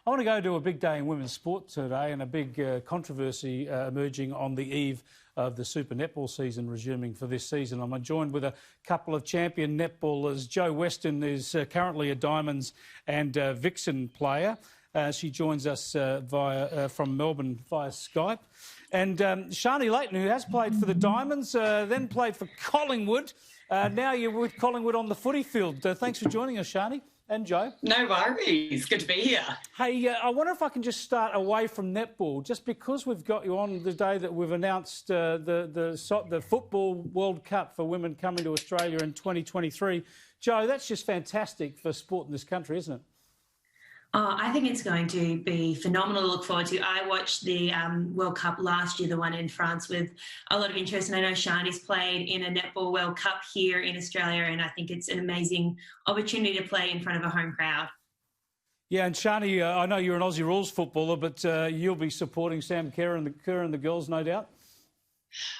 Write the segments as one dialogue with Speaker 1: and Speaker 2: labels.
Speaker 1: I want to go to a big day in women's sport today and a big controversy emerging on the eve of the Super Netball season resuming for this season. I'm joined with a couple of champion netballers. Jo Weston is currently a Diamonds and Vixen player. She joins us from Melbourne via Skype. And Shani Layton, who has played for the Diamonds, then played for Collingwood. Now you're with Collingwood on the footy field. Thanks for joining us, Shani and Jo.
Speaker 2: No worries. Good to be here.
Speaker 1: Hey, I wonder if I can just start away from netball, just because we've got you on the day that we've announced the Football World Cup for women coming to Australia in 2023. Jo, that's just fantastic for sport in this country, isn't it?
Speaker 3: Oh, I think it's going to be phenomenal to look forward to. I watched the World Cup last year, the one in France, with a lot of interest. And I know Shani's played in a Netball World Cup here in Australia, and I think it's an amazing opportunity to play in front of a home crowd. Yeah, and Shani, I know you're an Aussie Rules footballer, but you'll be supporting Sam Kerr and the girls, no doubt.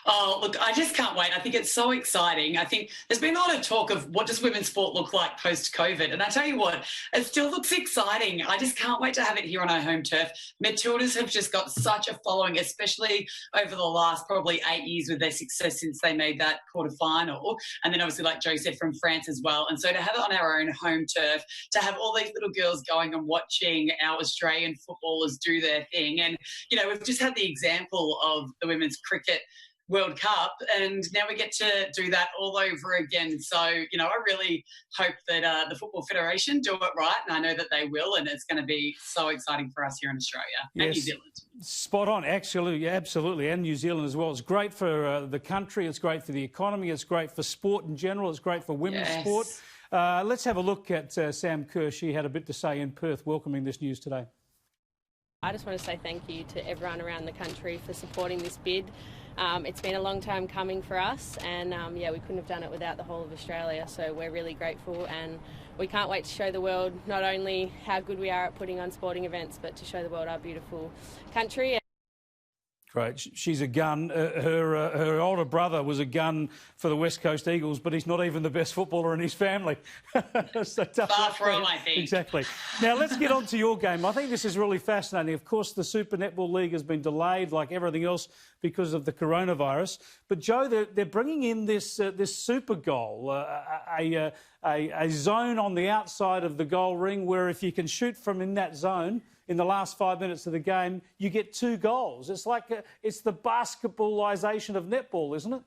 Speaker 2: Oh, look, I just can't wait. I think it's so exciting. I think there's been a lot of talk of what does women's sport look like post-COVID. And I tell you what, it still looks exciting. I just can't wait to have it here on our home turf. Matildas have just got such a following, especially over the last probably 8 years with their success since they made that quarterfinal. And then obviously, like Jo said, from France as well. And so to have it on our own home turf, to have all these little girls going and watching our Australian footballers do their thing. And, you know, we've just had the example of the Women's Cricket World Cup, and now we get to do that all over again. So, you know, I really hope that the Football Federation do it right, and I know that they will, and it's going to be so exciting for us here in Australia and New Zealand.
Speaker 1: Spot on, actually, absolutely, and New Zealand as well. It's great for the country, it's great for the economy, it's great for sport in general, it's great for women's sport. Let's have a look at Sam Kerr. She had a bit to say in Perth welcoming this news today.
Speaker 4: I just want to say thank you to everyone around the country for supporting this bid. It's been a long time coming for us, and yeah, we couldn't have done it without the whole of Australia, so we're really grateful, and we can't wait to show the world not only how good we are at putting on sporting events, but to show the world our beautiful country.
Speaker 1: Great. She's a gun. Her older brother was a gun for the West Coast Eagles, but he's not even the best footballer in his family. So
Speaker 2: far from, I think.
Speaker 1: Exactly. Now, let's get on to your game. I think this is really fascinating. Of course, the Super Netball League has been delayed, like everything else, because of the coronavirus. But, Jo, they're bringing in this super goal, a zone on the outside of the goal ring where if you can shoot from in that zone in the last 5 minutes of the game, you get 2 goals. It's like it's the basketballisation of netball, isn't it?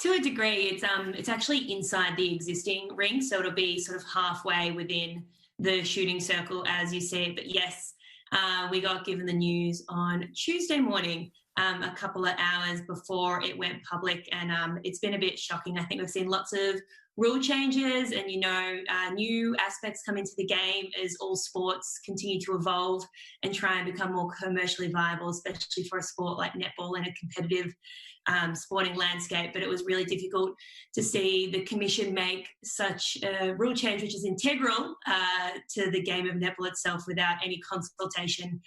Speaker 3: To a degree, it's actually inside the existing ring, so it'll be sort of halfway within the shooting circle, as you said. But yes, we got given the news on Tuesday morning, a couple of hours before it went public, and it's been a bit shocking. I think we've seen lots of rule changes and, you know, new aspects come into the game as all sports continue to evolve and try and become more commercially viable, especially for a sport like netball in a competitive sporting landscape. But it was really difficult to see the Commission make such a rule change, which is integral to the game of netball itself, without any consultation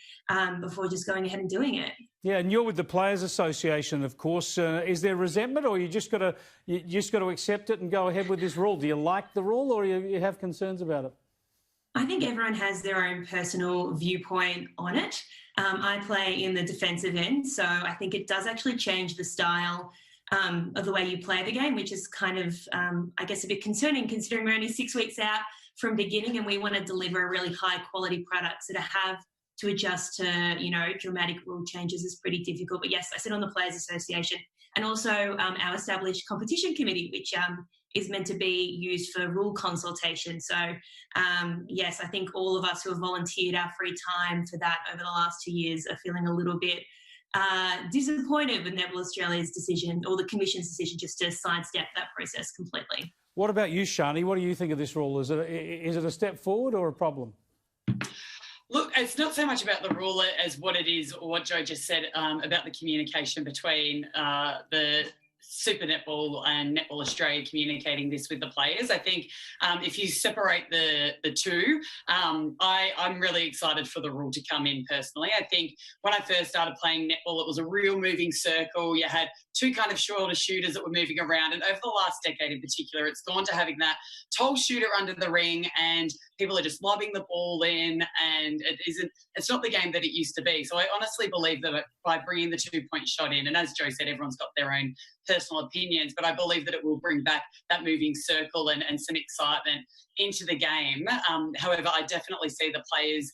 Speaker 3: before just going ahead and doing it.
Speaker 1: Yeah, and you're with the Players Association, of course. Is there resentment, or you just got to accept it and go ahead with this rule? Do you like the rule, or you have concerns about it?
Speaker 3: I think everyone has their own personal viewpoint on it. I play in the defensive end, so I think it does actually change the style of the way you play the game, which is kind of, I guess, a bit concerning considering we're only 6 weeks out from beginning and we want to deliver a really high quality product. So to have to adjust to, you know, dramatic rule changes is pretty difficult. But yes, I sit on the Players Association and also our established competition committee, which is meant to be used for rule consultation. So yes, I think all of us who have volunteered our free time for that over the last 2 years are feeling a little bit disappointed with Netball Australia's decision, or the Commission's decision, just to sidestep that process completely. What about you, Shani? What do you think of this rule? Is it a step forward or a problem?
Speaker 2: Look, it's not so much about the rule as what it is, or what Jo just said about the communication between the Super Netball and Netball Australia communicating this with the players. I think if you separate the two, I'm really excited for the rule to come in personally. I think when I first started playing netball, it was a real moving circle. You had two kind of shorter shooters that were moving around. And over the last decade in particular, it's gone to having that tall shooter under the ring and people are just lobbing the ball in, and it's not the game that it used to be. So I honestly believe that by bringing the 2-point shot in, and as Jo said, everyone's got their own personal opinions, but I believe that it will bring back that moving circle and some excitement into the game. However, I definitely see the players'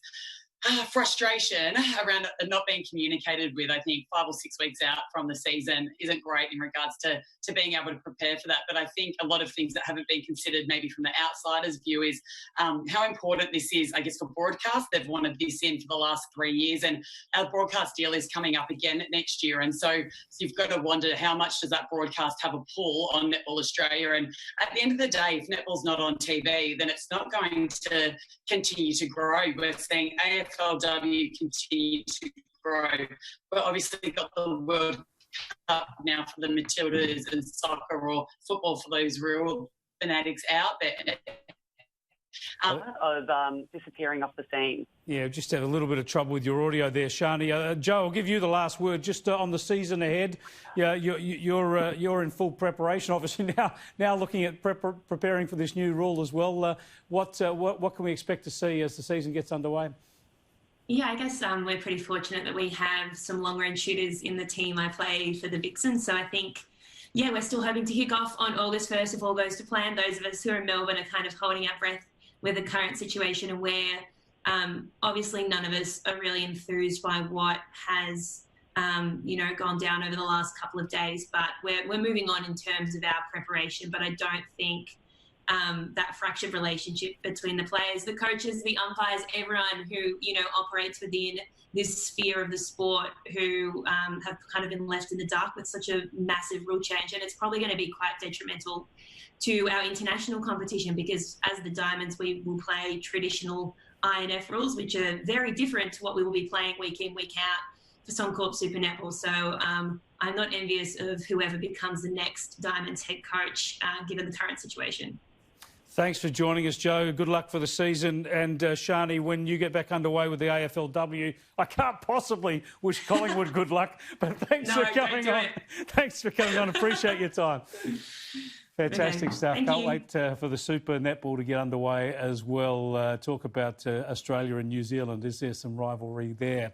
Speaker 2: frustration around not being communicated with. I think 5 or 6 weeks out from the season isn't great in regards to being able to prepare for that. But I think a lot of things that haven't been considered maybe from the outsider's view is how important this is, I guess, for broadcast. They've wanted this in for the last 3 years, and our broadcast deal is coming up again next year. And so you've got to wonder how much does that broadcast have a pull on Netball Australia. And at the end of the day, if netball's not on TV, then it's not going to continue to grow. We're seeing AFLW continue to grow. We've obviously got the World Cup now for the Matildas and soccer or football for those real fanatics out there.
Speaker 5: Disappearing off the scene.
Speaker 1: Yeah, just had a little bit of trouble with your audio there, Shani. Jo, I'll give you the last word just on the season ahead. Yeah, you're in full preparation, obviously now looking at preparing for this new rule as well. What can we expect to see as the season gets underway?
Speaker 3: Yeah, I guess we're pretty fortunate that we have some long-range shooters in the team. I play for the Vixens, so I think, yeah, we're still hoping to kick off on August 1st if all goes to plan. Those of us who are in Melbourne are kind of holding our breath with the current situation, and where obviously none of us are really enthused by what has gone down over the last couple of days. But we're moving on in terms of our preparation. But I don't think that fractured relationship between the players, the coaches, the umpires, everyone who operates within this sphere of the sport, who have kind of been left in the dark with such a massive rule change. And it's probably going to be quite detrimental to our international competition, because as the Diamonds, we will play traditional INF rules, which are very different to what we will be playing week in, week out for Suncorp Super Netball. So I'm not envious of whoever becomes the next Diamonds head coach, given the current situation.
Speaker 1: Thanks for joining us, Jo. Good luck for the season. And Shani, when you get back underway with the AFLW, I can't possibly wish Collingwood good luck, but thanks for coming on. Thanks for coming on. Appreciate your time. Fantastic stuff. Can't wait for the Super Netball to get underway as well. Talk about Australia and New Zealand. Is there some rivalry there?